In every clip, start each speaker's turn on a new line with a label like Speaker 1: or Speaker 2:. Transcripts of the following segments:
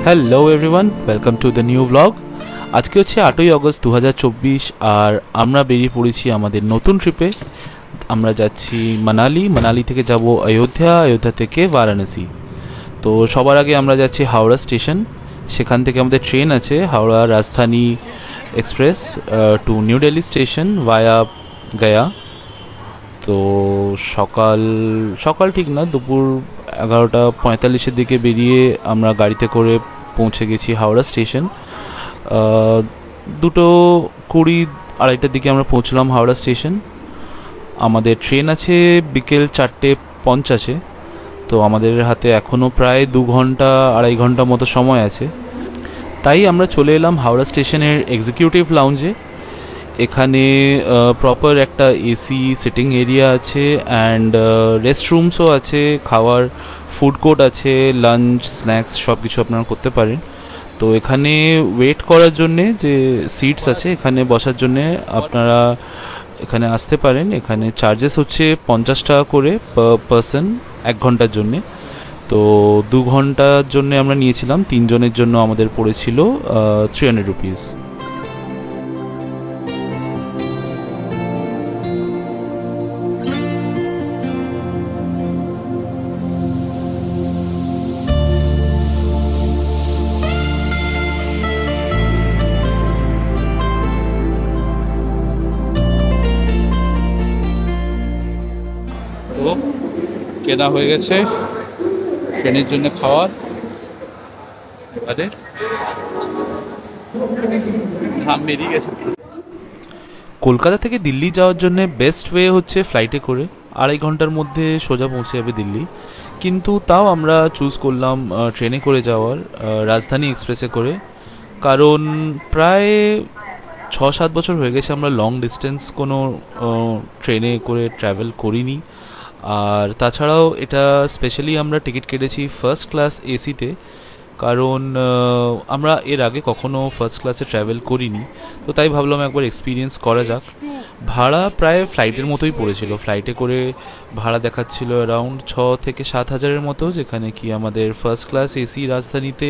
Speaker 1: Hello everyone, welcome to the new blog. আজকে হচ্ছে 8ই August 2024 আর আমরা বেরিয়ে পড়েছি আমাদের নতুন ট্রিপে। আমরা যাচ্ছি মানালি থেকে যাব অযোধ্যা থেকে বারাণসী। তো সবার আগে আমরা যাচ্ছি হাওড়া স্টেশন। সেখান থেকে আমাদের ট্রেন আছে Howrah Rajdhani express to new Delhi station via Gaya. তো সকাল সকাল ঠিক না, দুপুর 11:45 দিকে বেরিয়ে আমরা গাড়িতে করে পৌঁছে গেছি হাওড়া স্টেশন। 2:20 2:30 দিকে আমরা পৌঁছলাম হাওড়া স্টেশন। আমাদের ট্রেন আছে বিকেল 4:50। তো আমাদের হাতে এখনও প্রায় 2-2.5 ঘন্টা মতো সময় আছে। তাই আমরা চলে এলাম হাওড়া স্টেশনের এক্সিকিউটিভ লাউঞ্জে। এখানে প্রপার একটা এসি সিটিং এরিয়া আছে অ্যান্ড রেস্টরুমসও আছে, খাওয়ার ফুড কোর্ট আছে, লাঞ্চ স্ন্যাক্স সব কিছু আপনারা করতে পারেন। তো এখানে ওয়েট করার জন্যে যে সিটস আছে, এখানে বসার জন্যে আপনারা এখানে আসতে পারেন। এখানে চার্জেস হচ্ছে 50 টাকা করে পার পারসন 1 ঘন্টার জন্যে। তো 2 ঘন্টার জন্য আমরা নিয়েছিলাম, 3 জনের জন্য আমাদের পড়েছিল 300 রুপিস। তো কেনা হয়ে গেছে ট্রেনের জন্য খাওয়ার। এবারে ঘাম বেরিয়ে গেছে। কলকাতা থেকে দিল্লি যাওয়ার জন্য বেস্ট ওয়ে হচ্ছে ফ্লাইটে করে, 2.5 ঘন্টার মধ্যে সোজা পৌঁছে যাবে দিল্লি। কিন্তু তাও আমরা চুজ করলাম ট্রেনে করে যাওয়ার, রাজধানী এক্সপ্রেসে করে। কারণ প্রায় 6-7 বছর হয়ে গেছে আমরা লং ডিস্টেন্স কোনো ট্রেনে করে ট্রাভেল করিনি। আর তাছাড়াও এটা স্পেশালি আমরা টিকিট কেটেছি ফার্স্ট ক্লাস এসিতে, কারণ আমরা এর আগে কখনো ফার্স্ট ক্লাসে ট্রাভেল করিনি। তো তাই ভাবলাম একবার এক্সপিরিয়েন্স করা যাক। ভাড়া প্রায় ফ্লাইটের মতোই পড়েছিল। ফ্লাইটে করে ভাড়া দেখাচ্ছিল অ্যারাউন্ড 6 থেকে 7 হাজারের মতো, যেখানে কি আমাদের ফার্স্ট ক্লাস এসি রাজধানীতে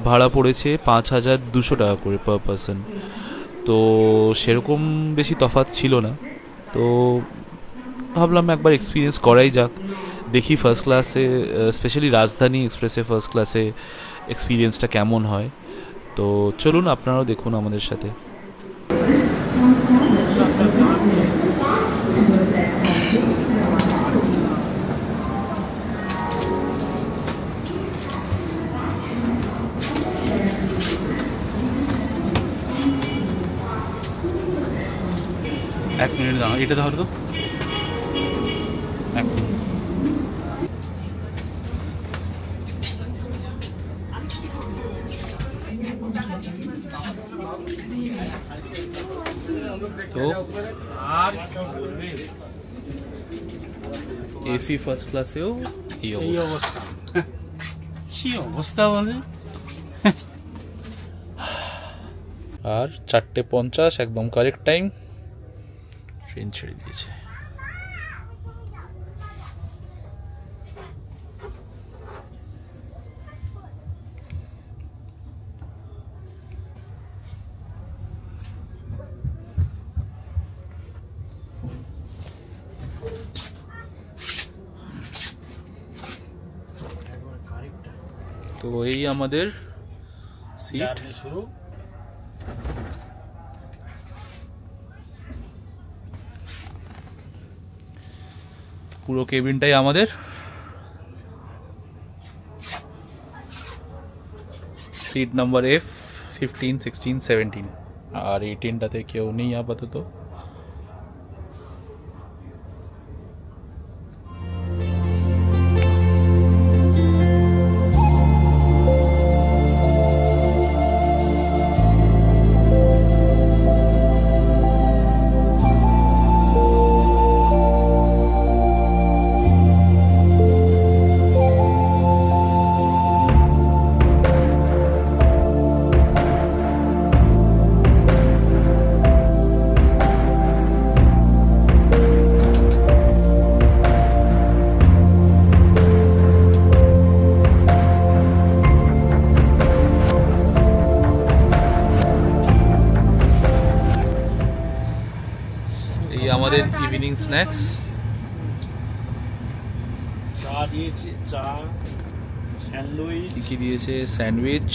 Speaker 1: ভাড়া পড়েছে 5,200 টাকা করে পার পারসন। তো সেরকম বেশি তফাৎ ছিল না। তো ভাবলাম একবার এক্সপিরিয়েন্স করাই যাক, দেখি ফার্স্ট ক্লাসে স্পেশালি রাজধানী এক্সপ্রেসে ফার্স্ট ক্লাসে এক্সপিরিয়েন্সটা কেমন হয়। তো চলুন আপনারাও দেখুন আমাদের সাথে। এক মিনিট দাঁড়াও, এটা ধরো তো। তো এসি ফার্স্ট ক্লাসেও এই অবস্থা।
Speaker 2: কি অবস্থা বলে।
Speaker 1: আর 4:50 একদম কারেক্ট টাইম ট্রেন ছেড়ে দিয়েছে। তো এই আমাদের সিট। পুরো কেবিনটাই আমাদের। সিট নাম্বার F15, 16, 17 আর 18টাতে কেউ নেই আপাতত। আমাদের ইভিনিং স্ন্যাক্স।
Speaker 2: চা দিয়েছে, চা, স্যান্ডউইচ,
Speaker 1: কি দিয়েছে? স্যান্ডউইচ,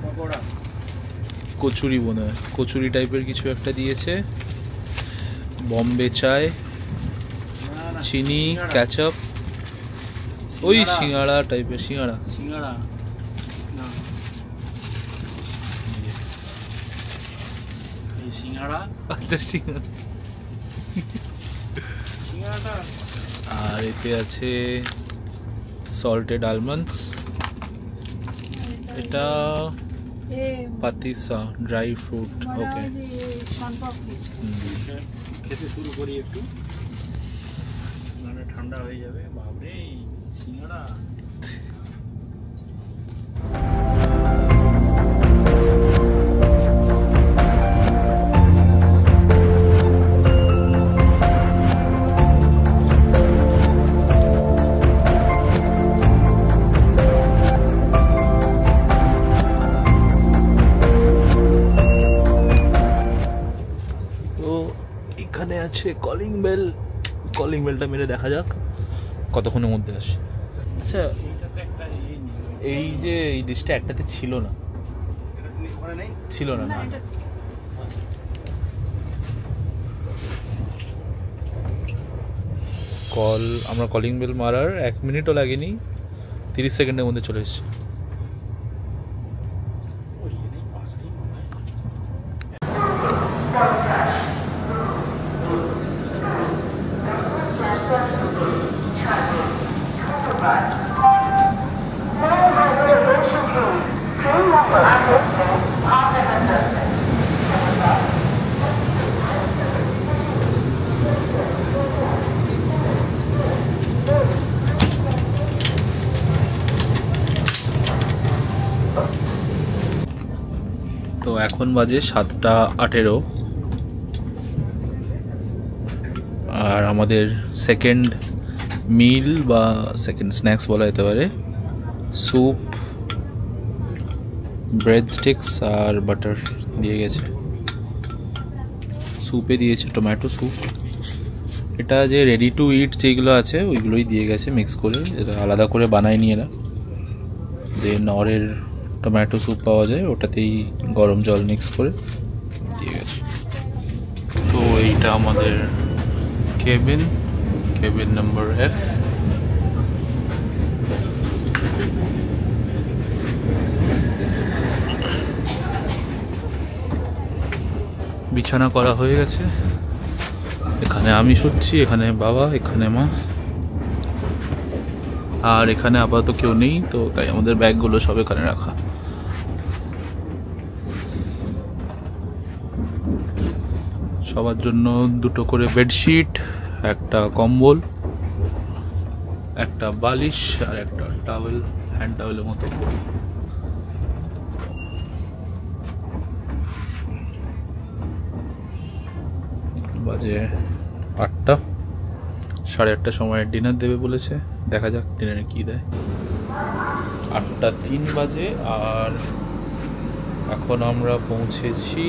Speaker 2: পকোড়া,
Speaker 1: কচুরি, মনে হয় কচুরি টাইপের কিছু একটা দিয়েছে, বম্বে চায়, চিনি, ক্যাচআপ, ওই সিঙ্গাড়া টাইপের, সিঙ্গাড়া
Speaker 2: সিঙ্গাড়া না, এই সিঙ্গাড়া,
Speaker 1: আচ্ছা সিঙ্গাড়া।
Speaker 2: সিঙ্গাড়াটা
Speaker 1: আর এতে আছে সল্টেড আলমন্ডস, এটা পাতিসা ড্রাই ফ্রুট। ওকে,
Speaker 2: খেতে শুরু করি একটু, মানে ঠান্ডা হয়ে যাবে। বাবরে সিঙ্গাড়া।
Speaker 1: এখানে আছে কলিং বেল, কলিং বেলটা মেরে দেখা যাক কতক্ষণের মধ্যে আসে। আচ্ছা, এই যে এই ডিশটা একটাতে ছিল না, ছিল না, কল, আমরা কলিং বেল মারার 1 মিনিটও লাগেনি, 30 সেকেন্ডের মধ্যে চলে এসেছে। তো এখন বাজে 7:18, আর আমাদের সেকেন্ড মিল বা সেকেন্ড স্ন্যাক্স বলা যেতে পারে, স্যুপ, ব্রেড স্টিক্স আর বাটার দিয়ে গেছে। স্যুপে দিয়েছে টমেটো স্যুপ, এটা যে রেডি টু ইট যেগুলো আছে ওইগুলোই দিয়ে গেছে মিক্স করে, এটা আলাদা করে বানায়নি এরা। দেন নরের টমেটো স্যুপ পাওয়া যায়, ওটাতেই গরম জল মিক্স করে দিয়ে গেছে। তো এইটা আমাদের কেবিন, কেবিন নাম্বার F। বিছানা করা হয়ে গেছে, এখানে আমি শুচ্ছি, এখানে বাবা, এখানে মা, আর এখানে আপাতত কেউ নেই, তো তাই আমাদের ব্যাগগুলো সব এখানে রাখা। সবার জন্য 2টো করে বেডশিট, একটা কম্বল, একটা বালিশ আর একটা টাওয়েল, হ্যান্ড টাওয়েলের মতো। বাজে 8টা, 8:30 সময় ডিনার দেবে বলেছে, দেখা যাক ডিনারে কি দেয়। 8:03 বাজে, আর এখন আমরা পৌঁছেছি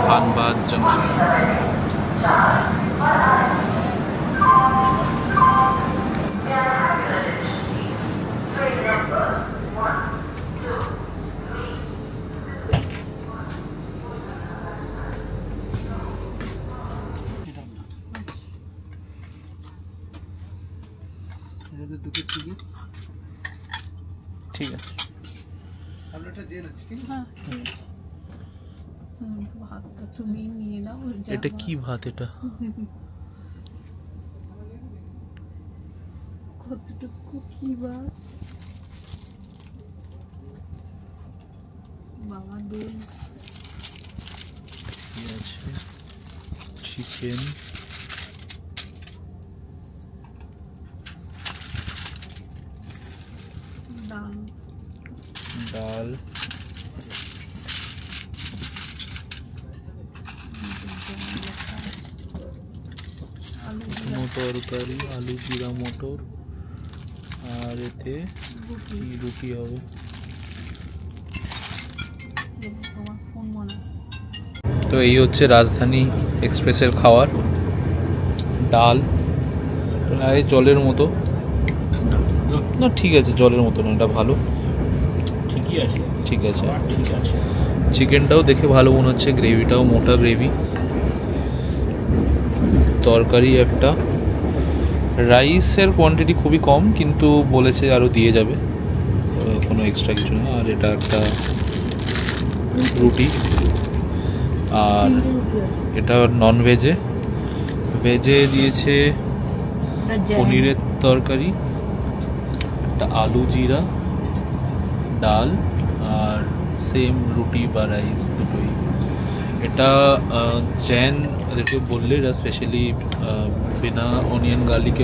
Speaker 1: ধানবাদ জংশন। ঠিক আছে, এটা কি ভাত? এটা
Speaker 3: কতটুকু কি ভাত বাবা দে।
Speaker 1: আছে চিকেন,
Speaker 3: ডাল,
Speaker 1: ডাল, তরকারি, আলু জিরা মটর, আর এতে রুটি হবে। তো এই হচ্ছে রাজধানী এক্সপ্রেসের খাবার, ডাল প্রায় জলের মতো, না ঠিক আছে জলের মতো না, এটা ভালো,
Speaker 2: ঠিকই আছে,
Speaker 1: ঠিক আছে।
Speaker 2: ঠিক আছে।
Speaker 1: চিকেনটাও দেখে ভালো মনে হচ্ছে, গ্রেভিটাও মোটা গ্রেভি, তরকারি একটা, রাইসের কোয়ান্টিটি খুবই কম কিন্তু বলেছে আরও দিয়ে যাবে, কোনো এক্সট্রা কিছু না। আর এটা একটা রুটি, আর এটা নন ভেজে, ভেজে দিয়েছে পনিরের তরকারি, একটা আলু জিরা, ডাল, আর সেম রুটি বা রাইস দুটোই। এটা জैन এদেরকে বললে এরা স্পেশালি বিনা অনিয়ন গার্লিকে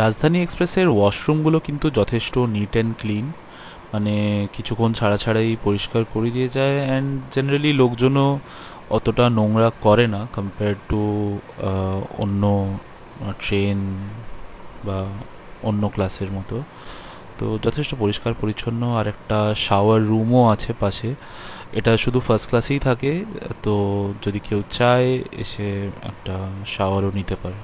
Speaker 1: রাজধানী এক্সপ্রেসের ওয়াশরুমগুলো কিন্তু যথেষ্ট নিট অ্যান্ড ক্লিন, মানে কিছুক্ষণ ছাড়া ছাড়াই পরিষ্কার করে দিয়ে যায়, অ্যান্ড জেনারেলি লোকজনও অতটা নোংরা করে না কম্পেয়ার টু অন্য ট্রেন বা অন্য ক্লাসের মতো। তো যথেষ্ট পরিষ্কার পরিচ্ছন্ন, আর একটা শাওয়ার রুমও আছে পাশে, এটা শুধু ফার্স্ট ক্লাসেই থাকে, তো যদি কেউ চায় এসে একটা শাওয়ারও নিতে পারে।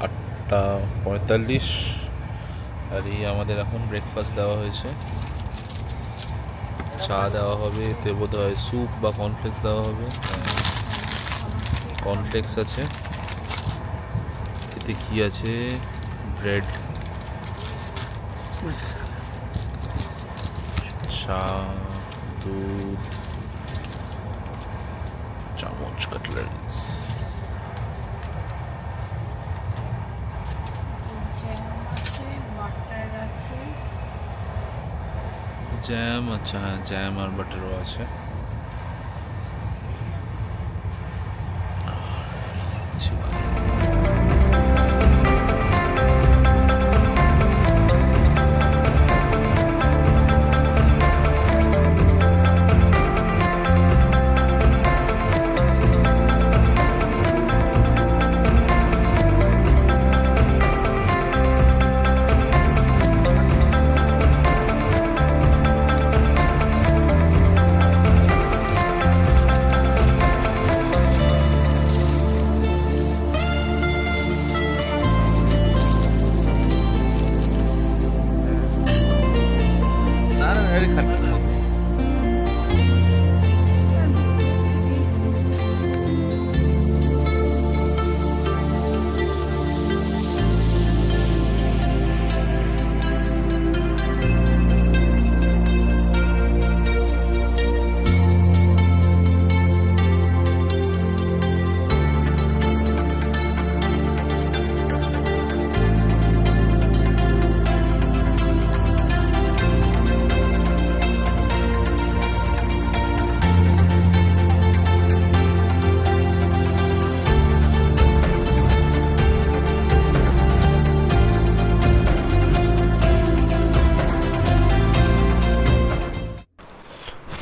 Speaker 1: আটটা 45, আর এই আমাদের এখন ব্রেকফাস্ট দেওয়া হয়েছে, চা দেওয়া হবে, এতে বোধ হয় স্যুপ বা কর্নফ্লেক্স দেওয়া হবে, কর্নফ্লেক্স আছে, এতে কি আছে, ব্রেড, চা, দুধ, চামচ, কাটলারিজ, জ্যাম, আচ্ছা হ্যাঁ জ্যাম আর বাটারও আছে।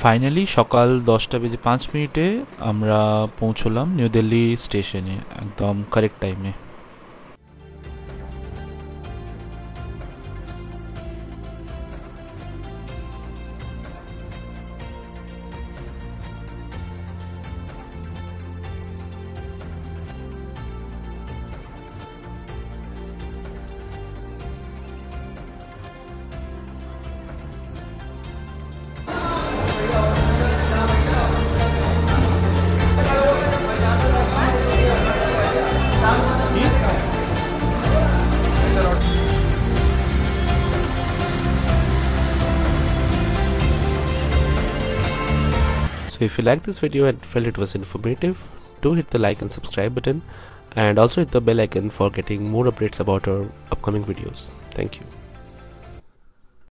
Speaker 1: ফাইনালি সকাল 10:05 আমরা পৌঁছলাম নিউ দিল্লি স্টেশনে, একদম কারেক্ট টাইমে।
Speaker 4: So if you like this video and felt it was informative, do hit the like and subscribe button, and also hit the bell icon for getting more updates about our upcoming videos. Thank you.